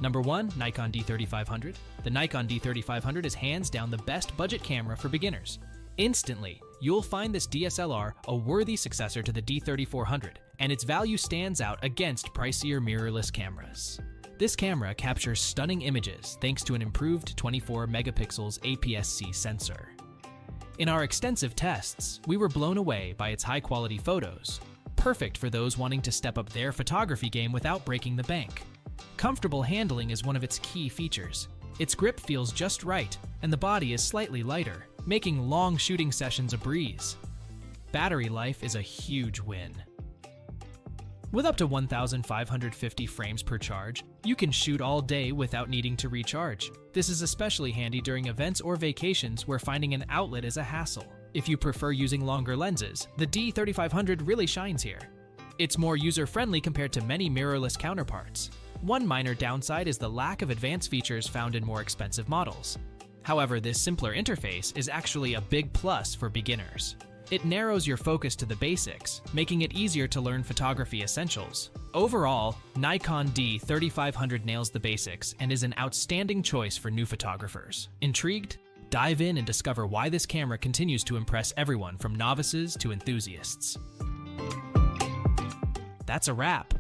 Number 1. Nikon D3500. The Nikon D3500 is hands down the best budget camera for beginners. Instantly, you'll find this DSLR a worthy successor to the D3400, and its value stands out against pricier mirrorless cameras. This camera captures stunning images thanks to an improved 24 megapixels APS-C sensor. In our extensive tests, we were blown away by its high-quality photos, perfect for those wanting to step up their photography game without breaking the bank. Comfortable handling is one of its key features. Its grip feels just right, and the body is slightly lighter, making long shooting sessions a breeze. Battery life is a huge win. With up to 1,550 frames per charge, you can shoot all day without needing to recharge. This is especially handy during events or vacations where finding an outlet is a hassle. If you prefer using longer lenses, the D3500 really shines here. It's more user-friendly compared to many mirrorless counterparts. One minor downside is the lack of advanced features found in more expensive models. However, this simpler interface is actually a big plus for beginners. It narrows your focus to the basics, making it easier to learn photography essentials. Overall, Nikon D3500 nails the basics and is an outstanding choice for new photographers. Intrigued? Dive in and discover why this camera continues to impress everyone from novices to enthusiasts. That's a wrap.